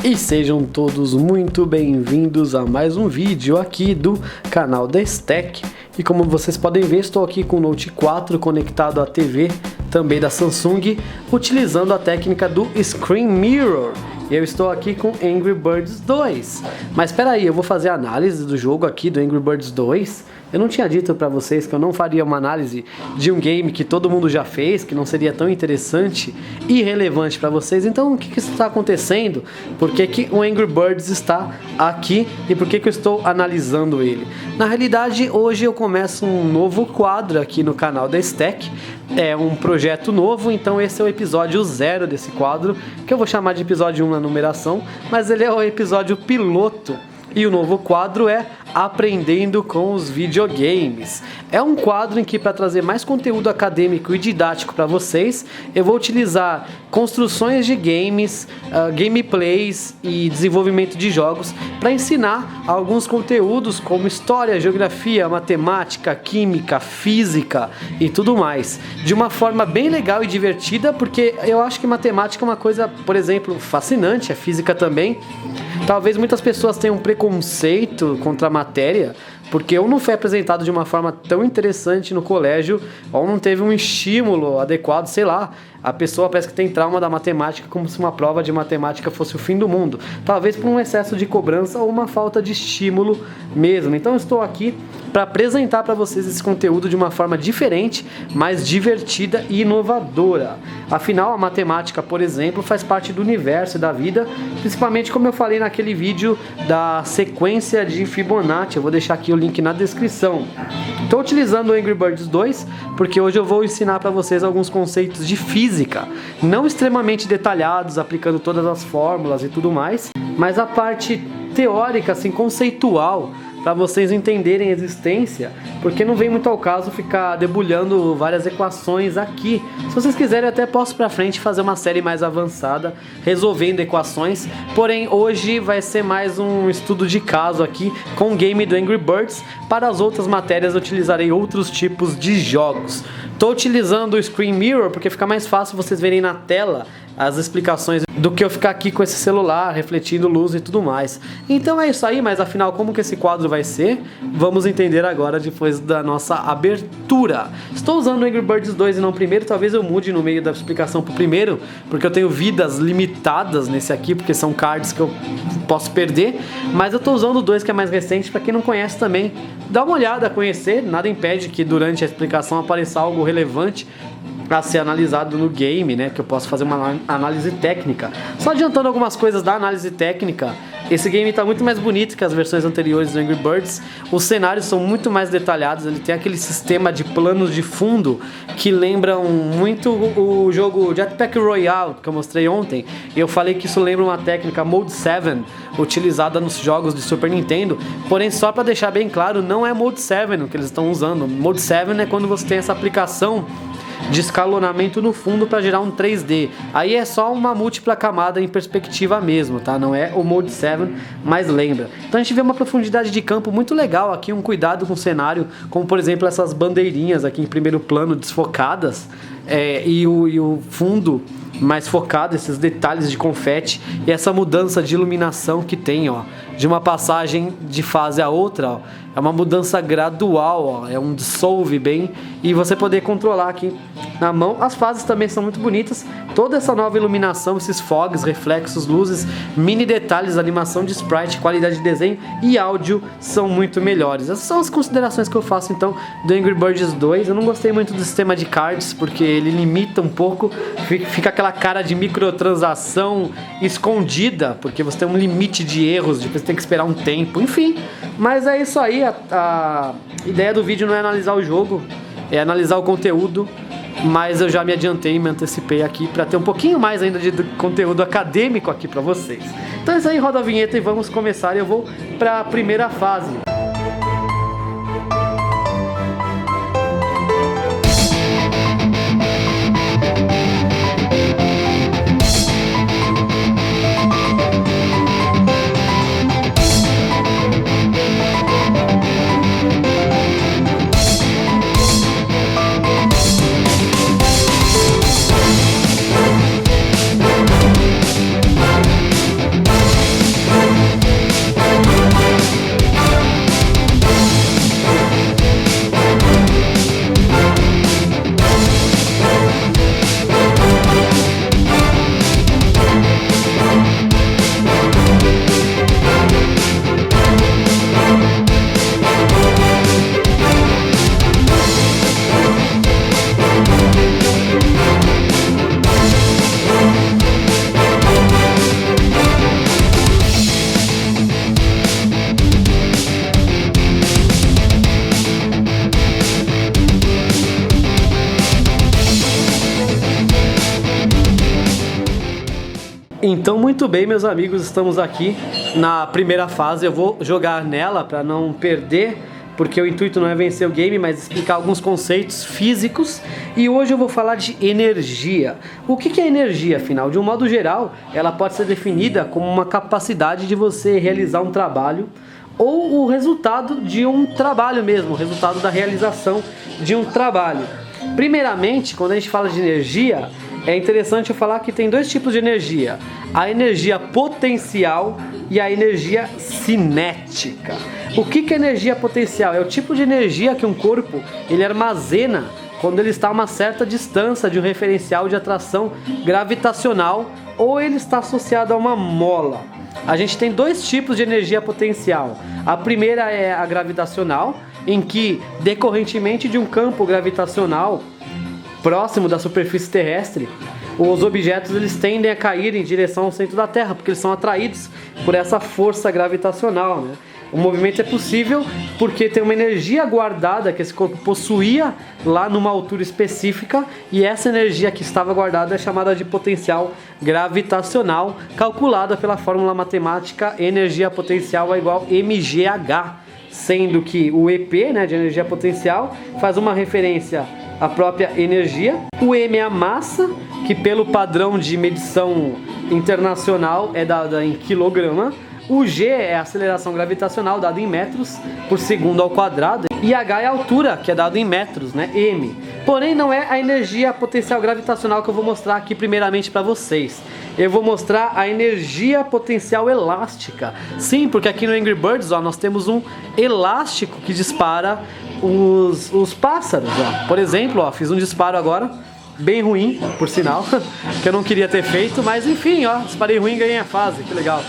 E sejam todos muito bem-vindos a mais um vídeo aqui do canal da Stack. E como vocês podem ver, estou aqui com o Note 4 conectado à TV, também da Samsung, utilizando a técnica do Screen Mirror. Eu estou aqui com Angry Birds 2. Mas espera aí, eu vou fazer a análise do jogo aqui do Angry Birds 2. Eu não tinha dito pra vocês que eu não faria uma análise de um game que todo mundo já fez, que não seria tão interessante e relevante pra vocês. Então o que está acontecendo? Por que o Angry Birds está aqui e por que eu estou analisando ele? Na realidade, hoje eu começo um novo quadro aqui no canal da Stack. É um projeto novo, então esse é o episódio 0 desse quadro, que eu vou chamar de episódio 1 na numeração, mas ele é o episódio piloto. E o novo quadro é Aprendendo com os Videogames. É um quadro em que, para trazer mais conteúdo acadêmico e didático para vocês, eu vou utilizar construções de games, gameplays e desenvolvimento de jogos para ensinar alguns conteúdos como história, geografia, matemática, química, física e tudo mais, de uma forma bem legal e divertida, porque eu acho que matemática é uma coisa, por exemplo, fascinante, a física também. Talvez muitas pessoas tenham preconceito contra a matéria, porque ou não foi apresentado de uma forma tão interessante no colégio, ou não teve um estímulo adequado, sei lá. A pessoa parece que tem trauma da matemática, como se uma prova de matemática fosse o fim do mundo. Talvez por um excesso de cobrança ou uma falta de estímulo mesmo. Então eu estou aqui para apresentar para vocês esse conteúdo de uma forma diferente, mais divertida e inovadora. Afinal, a matemática, por exemplo, faz parte do universo e da vida, principalmente como eu falei naquele vídeo da sequência de Fibonacci. Eu vou deixar aqui o link na descrição. Estou utilizando o Angry Birds 2 porque hoje eu vou ensinar para vocês alguns conceitos de física, não extremamente detalhados, aplicando todas as fórmulas e tudo mais, mas a parte teórica, assim, conceitual, para vocês entenderem a existência, porque não vem muito ao caso ficar debulhando várias equações aqui. Se vocês quiserem, eu até posso para frente fazer uma série mais avançada resolvendo equações, porém hoje vai ser mais um estudo de caso aqui com o game do Angry Birds. Para as outras matérias eu utilizarei outros tipos de jogos. Estou utilizando o Screen Mirror porque fica mais fácil vocês verem na tela as explicações do que eu ficar aqui com esse celular refletindo luz e tudo mais. Então é isso aí, mas afinal, como que esse quadro vai ser? Vamos entender agora depois da nossa abertura. Estou usando o Angry Birds 2 e não o primeiro, talvez eu mude no meio da explicação pro primeiro, porque eu tenho vidas limitadas nesse aqui, porque são cards que eu posso perder, mas eu estou usando o 2 que é mais recente. Para quem não conhece também, dá uma olhada, conhecer, nada impede que durante a explicação apareça algo relevante para ser analisado no game, né? Que eu posso fazer uma análise técnica. Só adiantando algumas coisas da análise técnica, esse game está muito mais bonito que as versões anteriores do Angry Birds. Os cenários são muito mais detalhados, ele tem aquele sistema de planos de fundo que lembram muito o jogo Jetpack Royale que eu mostrei ontem. E eu falei que isso lembra uma técnica Mode 7 utilizada nos jogos de Super Nintendo. Porém, só para deixar bem claro, não é Mode 7 que eles estão usando. Mode 7 é quando você tem essa aplicação de escalonamento no fundo para gerar um 3D. Aí é só uma múltipla camada em perspectiva mesmo, tá? Não é o Mode 7, mas lembra. Então a gente vê uma profundidade de campo muito legal aqui, um cuidado com o cenário, como por exemplo essas bandeirinhas aqui em primeiro plano desfocadas, e o fundo mais focado, esses detalhes de confete e essa mudança de iluminação que tem, ó, de uma passagem de fase a outra, ó. É uma mudança gradual, ó, é um dissolve bem, e você poder controlar aqui na mão. As fases também são muito bonitas, toda essa nova iluminação, esses fogs, reflexos, luzes, mini detalhes, animação de sprite, qualidade de desenho e áudio são muito melhores. Essas são as considerações que eu faço então do Angry Birds 2. Eu não gostei muito do sistema de cards, porque ele limita um pouco, fica aquela cara de microtransação escondida, porque você tem um limite de erros, depois tem que esperar um tempo, enfim. Mas é isso aí, a ideia do vídeo não é analisar o jogo, é analisar o conteúdo, mas eu já me adiantei e me antecipei aqui para ter um pouquinho mais ainda de conteúdo acadêmico aqui para vocês. Então é isso aí, roda a vinheta e vamos começar. Eu vou para a primeira fase. Muito bem, meus amigos, estamos aqui na primeira fase. Eu vou jogar nela para não perder, porque o intuito não é vencer o game, mas explicar alguns conceitos físicos. E hoje eu vou falar de energia. O que é energia, afinal? De um modo geral, ela pode ser definida como uma capacidade de você realizar um trabalho ou o resultado de um trabalho mesmo, o resultado da realização de um trabalho. Primeiramente, quando a gente fala de energia, é interessante eu falar que tem dois tipos de energia: a energia potencial e a energia cinética. O que é energia potencial? É o tipo de energia que um corpo ele armazena quando ele está a uma certa distância de um referencial de atração gravitacional ou ele está associado a uma mola. A gente tem dois tipos de energia potencial. A primeira é a gravitacional, em que, decorrentemente de um campo gravitacional próximo da superfície terrestre, os objetos eles tendem a cair em direção ao centro da Terra, porque eles são atraídos por essa força gravitacional, né? O movimento é possível porque tem uma energia guardada que esse corpo possuía lá numa altura específica, e essa energia que estava guardada é chamada de potencial gravitacional, calculada pela fórmula matemática energia potencial é igual a mgh, sendo que o EP, né, de energia potencial, faz uma referência à própria energia, o M é a massa, que pelo padrão de medição internacional é dada em quilograma, o G é a aceleração gravitacional, dada em metros por segundo ao quadrado, e H é a altura, que é dado em metros, né? M. Porém, não é a energia potencial gravitacional que eu vou mostrar aqui primeiramente para vocês. Eu vou mostrar a energia potencial elástica. Sim, porque aqui no Angry Birds, ó, nós temos um elástico que dispara os pássaros. Ó. Por exemplo, ó, fiz um disparo agora, bem ruim, por sinal, que eu não queria ter feito, mas enfim, ó, disparei ruim e ganhei a fase, que legal.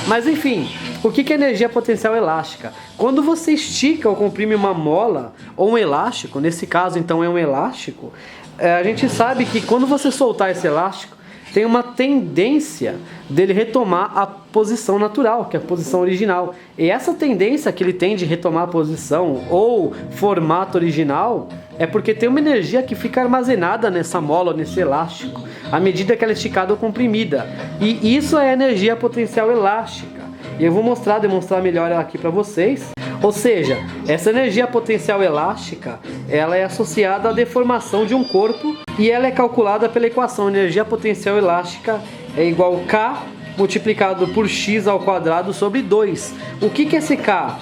Mas enfim, o que é energia potencial elástica? Quando você estica ou comprime uma mola ou um elástico, nesse caso então é um elástico, a gente sabe que quando você soltar esse elástico, tem uma tendência dele retomar a posição natural, que é a posição original. E essa tendência que ele tem de retomar a posição ou formato original é porque tem uma energia que fica armazenada nessa mola, nesse elástico, à medida que ela é esticada ou comprimida. E isso é energia potencial elástica. E eu vou demonstrar melhor ela aqui para vocês. Ou seja, essa energia potencial elástica, ela é associada à deformação de um corpo e ela é calculada pela equação energia potencial elástica é igual a K multiplicado por x ao quadrado sobre 2. O que é esse K?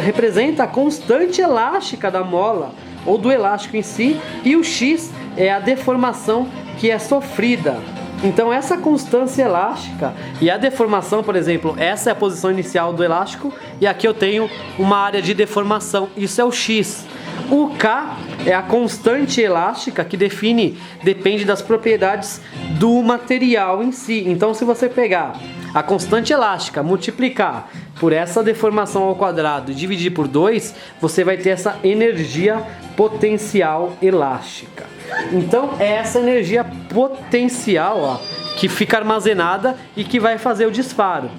Representa a constante elástica da mola ou do elástico em si, e o x é a deformação que é sofrida. Então essa constância elástica e a deformação, por exemplo, essa é a posição inicial do elástico e aqui eu tenho uma área de deformação, isso é o x. O K é a constante elástica que depende das propriedades do material em si. Então se você pegar a constante elástica, multiplicar por essa deformação ao quadrado e dividir por 2, você vai ter essa energia potencial elástica. Então é essa energia potencial, ó, que fica armazenada e que vai fazer o disparo.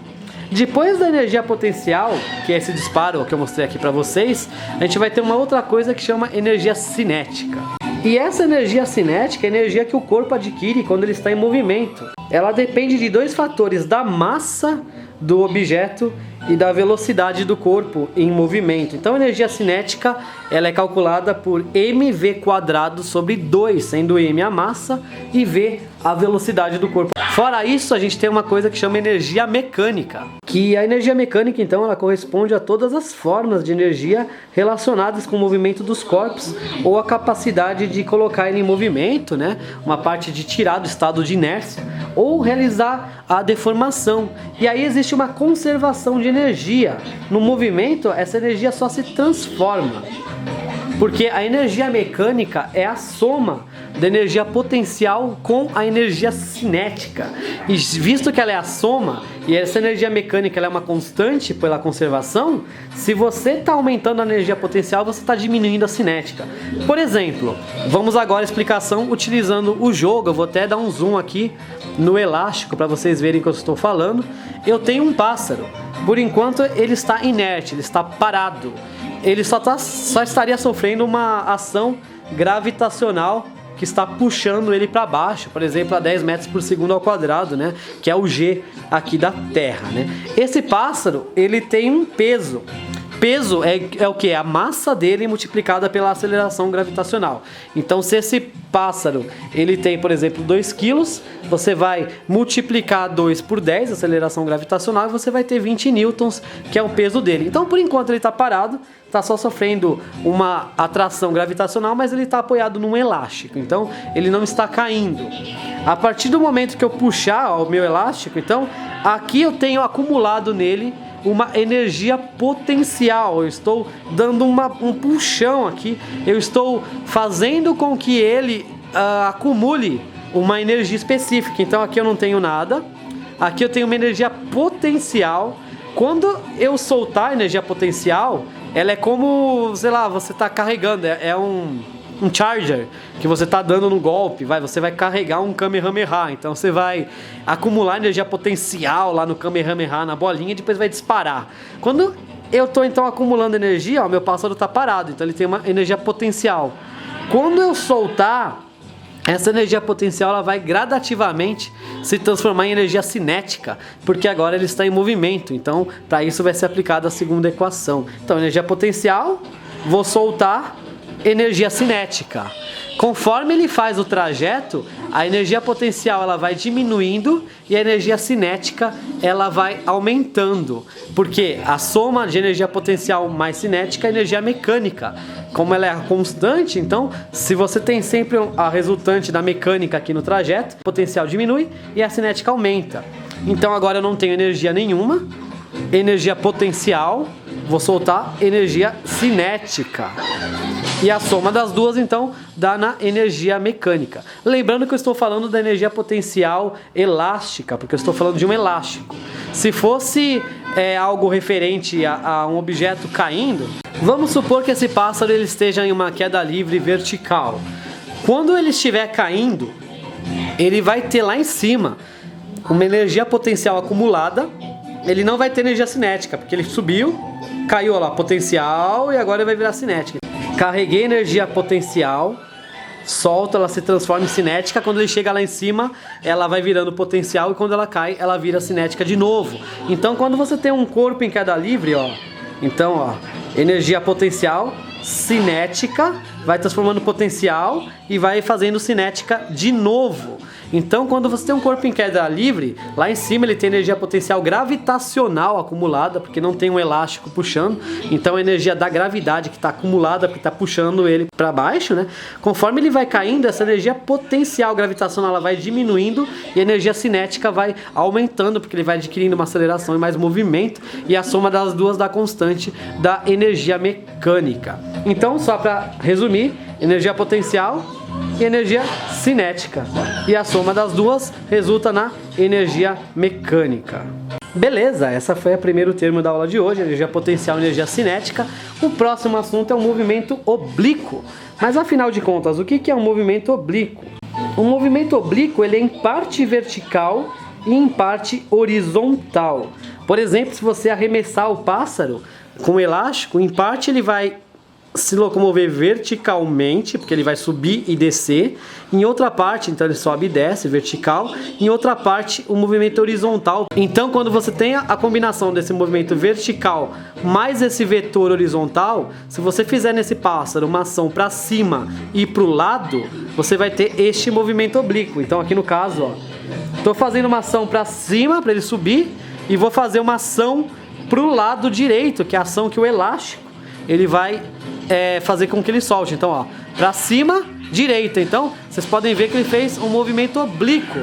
Depois da energia potencial, que é esse disparo que eu mostrei aqui para vocês, a gente vai ter uma outra coisa que chama energia cinética. E essa energia cinética é a energia que o corpo adquire quando ele está em movimento. Ela depende de dois fatores: da massa do objeto e da velocidade do corpo em movimento. Então a energia cinética ela é calculada por mv² sobre 2, sendo m a massa e v a velocidade do corpo. Fora isso, a gente tem uma coisa que chama energia mecânica, que a energia mecânica então ela corresponde a todas as formas de energia relacionadas com o movimento dos corpos ou a capacidade de colocar ele em movimento, né? Uma parte de tirar do estado de inércia ou realizar a deformação. E aí existe uma conservação de energia. No movimento, essa energia só se transforma, porque a energia mecânica é a soma da energia potencial com a energia cinética. E visto que ela é a soma, e essa energia mecânica ela é uma constante pela conservação, se você está aumentando a energia potencial, você está diminuindo a cinética. Por exemplo, vamos agora a explicação utilizando o jogo. Eu vou até dar um zoom aqui no elástico para vocês verem o que eu estou falando. Eu tenho um pássaro. Por enquanto ele está inerte, ele está parado. Ele só estaria sofrendo uma ação gravitacional que está puxando ele para baixo, por exemplo, a 10 metros por segundo ao quadrado, né? Que é o G aqui da Terra, né? Esse pássaro, ele tem um peso. Peso é o que? É a massa dele multiplicada pela aceleração gravitacional. Então, se esse pássaro ele tem, por exemplo, 2 quilos, você vai multiplicar 2 por 10, aceleração gravitacional, e você vai ter 20 newtons, que é o peso dele. Então, por enquanto, ele está parado, está só sofrendo uma atração gravitacional, mas ele está apoiado num elástico. Então, ele não está caindo. A partir do momento que eu puxar o meu elástico, então, aqui eu tenho acumulado nele uma energia potencial. Eu estou dando um puxão aqui, eu estou fazendo com que ele acumule uma energia específica. Então aqui eu não tenho nada, aqui eu tenho uma energia potencial. Quando eu soltar a energia potencial, ela é como, sei lá, você está carregando, é um charger que você está dando no golpe, você vai carregar um Kamehameha, então você vai acumular energia potencial lá no Kamehameha, na bolinha, e depois vai disparar. Quando eu estou então acumulando energia, meu pássaro está parado, então ele tem uma energia potencial. Quando eu soltar, essa energia potencial ela vai gradativamente se transformar em energia cinética, porque agora ele está em movimento, então para isso vai ser aplicada a segunda equação. Então energia potencial, vou soltar, energia cinética. Conforme ele faz o trajeto, a energia potencial ela vai diminuindo e a energia cinética ela vai aumentando, porque a soma de energia potencial mais cinética é energia mecânica. Como ela é constante, então se você tem sempre a resultante da mecânica aqui no trajeto, o potencial diminui e a cinética aumenta. Então agora eu não tenho energia nenhuma, energia potencial, vou soltar energia cinética. E a soma das duas, então, dá na energia mecânica. Lembrando que eu estou falando da energia potencial elástica, porque eu estou falando de um elástico. Se fosse algo referente a um objeto caindo, vamos supor que esse pássaro ele esteja em uma queda livre vertical. Quando ele estiver caindo, ele vai ter lá em cima uma energia potencial acumulada. Ele não vai ter energia cinética, porque ele subiu, caiu lá, potencial, e agora ele vai virar cinética. Carreguei energia potencial, solto, ela se transforma em cinética. Quando ele chega lá em cima, ela vai virando potencial, e quando ela cai, ela vira cinética de novo. Então, quando você tem um corpo em queda livre, então, energia potencial, cinética, vai transformando potencial e vai fazendo cinética de novo. Então, quando você tem um corpo em queda livre, lá em cima ele tem energia potencial gravitacional acumulada, porque não tem um elástico puxando. Então, a energia da gravidade que está acumulada, porque está puxando ele para baixo, né? Conforme ele vai caindo, essa energia potencial gravitacional ela vai diminuindo e a energia cinética vai aumentando, porque ele vai adquirindo uma aceleração e mais movimento. E a soma das duas dá constante da energia mecânica. Então, só para resumir, energia potencial e energia cinética. E a soma das duas resulta na energia mecânica. Beleza, essa foi o primeiro termo da aula de hoje, energia potencial e energia cinética. O próximo assunto é o movimento oblíquo. Mas afinal de contas, o que é um movimento oblíquo? O movimento oblíquo ele é em parte vertical e em parte horizontal. Por exemplo, se você arremessar o pássaro com elástico, em parte ele vai se locomover verticalmente, porque ele vai subir e descer. Em outra parte, então ele sobe e desce, vertical. Em outra parte, o movimento horizontal. Então, quando você tem a combinação desse movimento vertical mais esse vetor horizontal, se você fizer nesse pássaro uma ação para cima e para o lado, você vai ter este movimento oblíquo. Então, aqui no caso, estou fazendo uma ação para cima, para ele subir, e vou fazer uma ação para o lado direito, que é a ação que o elástico ele vai fazer com que ele solte. Então, para cima, direita. Então, vocês podem ver que ele fez um movimento oblíquo.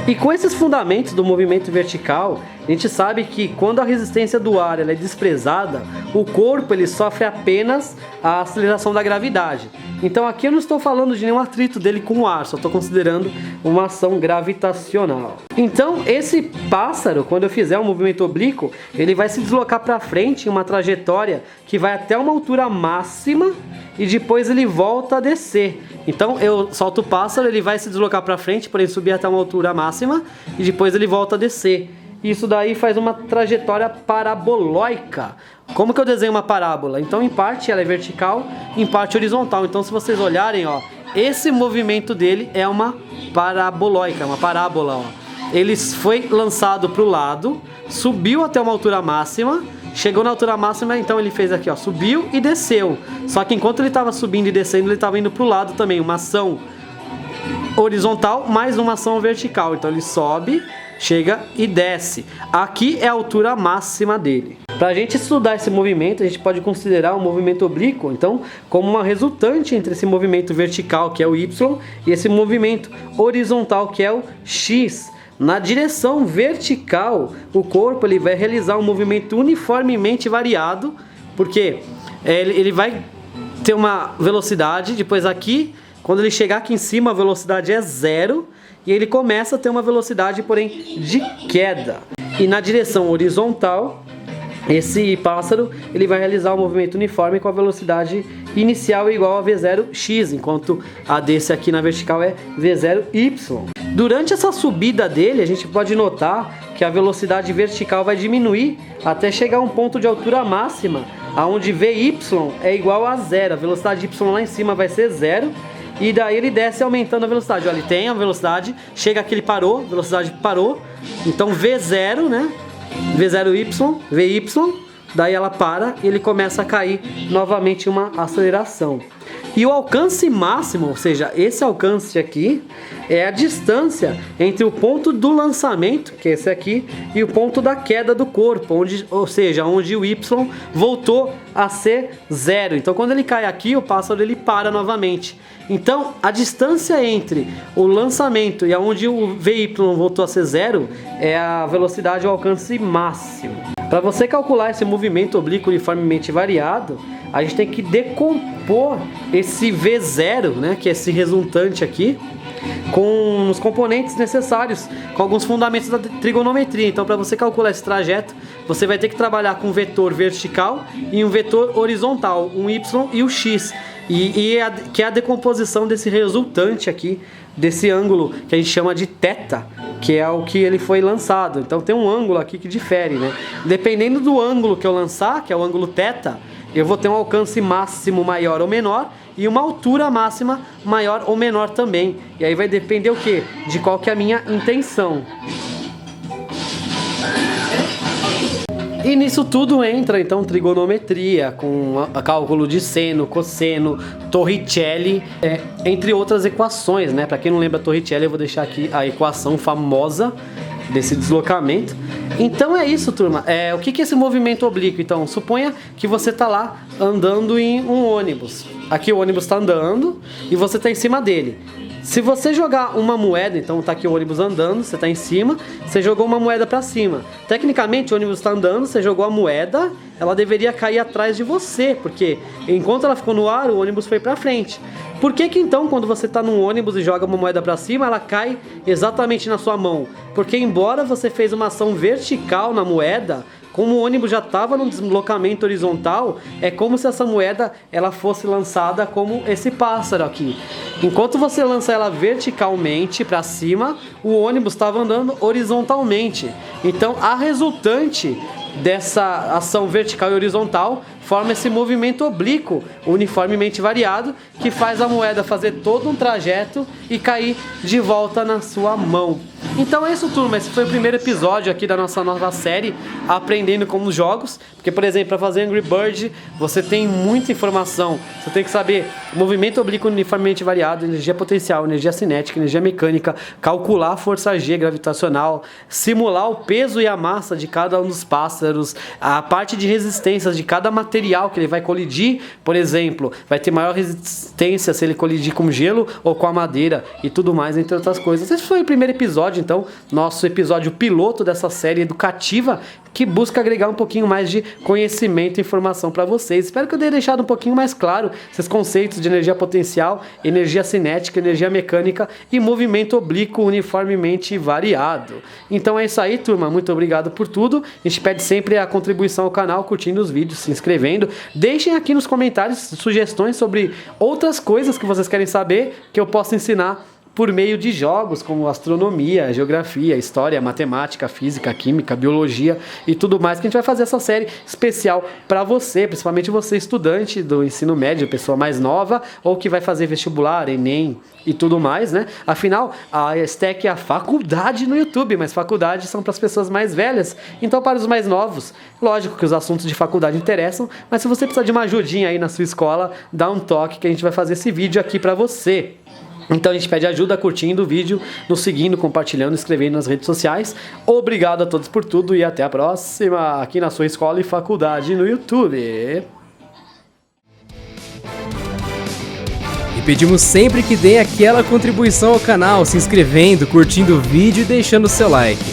E com esses fundamentos do movimento vertical, a gente sabe que quando a resistência do ar ela é desprezada, o corpo ele sofre apenas a aceleração da gravidade. Então aqui eu não estou falando de nenhum atrito dele com o ar, só estou considerando uma ação gravitacional. Então esse pássaro, quando eu fizer um movimento oblíquo, ele vai se deslocar para frente em uma trajetória que vai até uma altura máxima e depois ele volta a descer. Então eu solto o pássaro, ele vai se deslocar para frente para ele subir até uma altura máxima e depois ele volta a descer. Isso daí faz uma trajetória parabolóica. Como que eu desenho uma parábola? Então, em parte ela é vertical, em parte horizontal. Então, se vocês olharem, esse movimento dele é uma paraboloica, uma parábola, ó. Ele foi lançado para o lado, subiu até uma altura máxima, chegou na altura máxima, então ele fez aqui, ó, subiu e desceu. Só que enquanto ele estava subindo e descendo, ele estava indo para o lado também, uma ação horizontal mais uma ação vertical. Então ele sobe, chega e desce. Aqui é a altura máxima dele. Para a gente estudar esse movimento, a gente pode considerar o movimento oblíquo, então, como uma resultante entre esse movimento vertical, que é o Y, e esse movimento horizontal, que é o X. Na direção vertical, o corpo ele vai realizar um movimento uniformemente variado, porque ele vai ter uma velocidade, depois aqui, quando ele chegar aqui em cima, a velocidade é 0, e ele começa a ter uma velocidade, porém, de queda. E na direção horizontal, esse pássaro ele vai realizar um movimento uniforme com a velocidade inicial igual a V0x, enquanto a desse aqui na vertical é V0y. Durante essa subida dele, a gente pode notar que a velocidade vertical vai diminuir até chegar a um ponto de altura máxima, onde Vy é igual a 0. A velocidade y lá em cima vai ser 0. E daí ele desce aumentando a velocidade. Olha, ele tem a velocidade, chega aqui ele parou, velocidade parou. Então V0, né? V0y, Vy, daí ela para e ele começa a cair novamente uma aceleração. E o alcance máximo, ou seja, esse alcance aqui, é a distância entre o ponto do lançamento, que é esse aqui, e o ponto da queda do corpo, ou seja, onde o y voltou a ser 0. Então quando ele cai aqui, o pássaro ele para novamente. Então a distância entre o lançamento e onde o Vy voltou a ser 0 é a velocidade, o alcance máximo. Para você calcular esse movimento oblíquo uniformemente variado, a gente tem que decompor esse V0, né, que é esse resultante aqui, com os componentes necessários, com alguns fundamentos da trigonometria. Então, para você calcular esse trajeto, você vai ter que trabalhar com um vetor vertical e um vetor horizontal, um y e o x, que é a decomposição desse resultante aqui, desse ângulo que a gente chama de θ, que é o que ele foi lançado. Então tem um ângulo aqui que difere, né? Dependendo do ângulo que eu lançar, que é o ângulo θ, eu vou ter um alcance máximo maior ou menor e uma altura máxima maior ou menor também. E aí vai depender o quê? De qual que é a minha intenção. E nisso tudo entra então trigonometria, com cálculo de seno, cosseno, Torricelli, entre outras equações, né? Para quem não lembra Torricelli, eu vou deixar aqui a equação famosa desse deslocamento. Então é isso, turma. O que é esse movimento oblíquo? Então, suponha que você está lá andando em um ônibus. Aqui o ônibus está andando e você está em cima dele. Se você jogar uma moeda, então tá aqui o ônibus andando, você tá em cima, você jogou uma moeda para cima. Tecnicamente o ônibus está andando, você jogou a moeda, ela deveria cair atrás de você, porque enquanto ela ficou no ar, o ônibus foi para frente. Por que então quando você está num ônibus e joga uma moeda para cima, ela cai exatamente na sua mão? Porque embora você fez uma ação vertical na moeda, como o ônibus já estava no deslocamento horizontal, é como se essa moeda ela fosse lançada como esse pássaro aqui. Enquanto você lança ela verticalmente para cima, o ônibus estava andando horizontalmente. Então a resultante dessa ação vertical e horizontal forma esse movimento oblíquo uniformemente variado, que faz a moeda fazer todo um trajeto e cair de volta na sua mão. Então é isso, turma. Esse foi o primeiro episódio aqui da nossa nova série Aprendendo com os Jogos. Porque, por exemplo, para fazer Angry Bird, você tem muita informação. Você tem que saber movimento oblíquo uniformemente variado, energia potencial, energia cinética, energia mecânica, calcular a força G gravitacional, simular o peso e a massa de cada um dos pássaros, a parte de resistências de cada material que ele vai colidir. Por exemplo, vai ter maior resistência se ele colidir com gelo ou com a madeira e tudo mais, entre outras coisas. Esse foi o primeiro episódio, então, nosso episódio piloto dessa série educativa que busca agregar um pouquinho mais de conhecimento e informação para vocês. Espero que eu tenha deixado um pouquinho mais claro esses conceitos de energia potencial, energia cinética, energia mecânica e movimento oblíquo uniformemente variado. Então é isso aí, turma. Muito obrigado por tudo. A gente pede sempre a contribuição ao canal, curtindo os vídeos, se inscrevendo. Deixem aqui nos comentários sugestões sobre outras coisas que vocês querem saber que eu possa ensinar por meio de jogos como astronomia, geografia, história, matemática, física, química, biologia e tudo mais, que a gente vai fazer essa série especial para você, principalmente você estudante do ensino médio, pessoa mais nova ou que vai fazer vestibular, Enem e tudo mais, né? Afinal, a ESTEC é a faculdade no YouTube, mas faculdades são para as pessoas mais velhas, então para os mais novos, lógico que os assuntos de faculdade interessam, mas se você precisar de uma ajudinha aí na sua escola, dá um toque que a gente vai fazer esse vídeo aqui para você. Então a gente pede ajuda curtindo o vídeo, nos seguindo, compartilhando, escrevendo nas redes sociais. Obrigado a todos por tudo e até a próxima aqui na sua escola e faculdade no YouTube. E pedimos sempre que deem aquela contribuição ao canal, se inscrevendo, curtindo o vídeo e deixando seu like.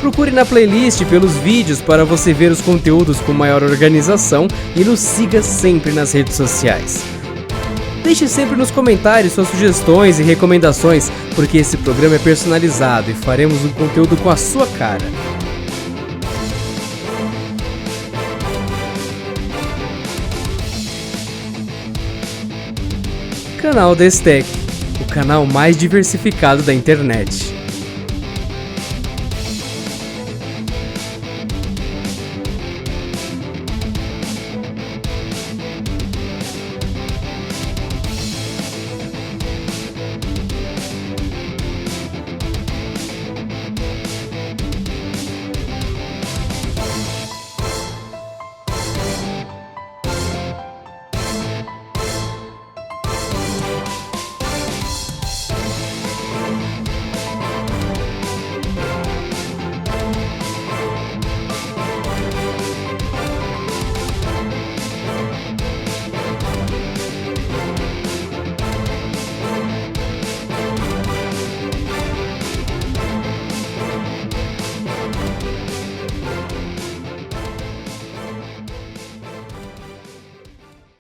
Procure na playlist pelos vídeos para você ver os conteúdos com maior organização e nos siga sempre nas redes sociais. Deixe sempre nos comentários suas sugestões e recomendações, porque esse programa é personalizado e faremos um conteúdo com a sua cara. Canal da ESTEC, o canal mais diversificado da internet.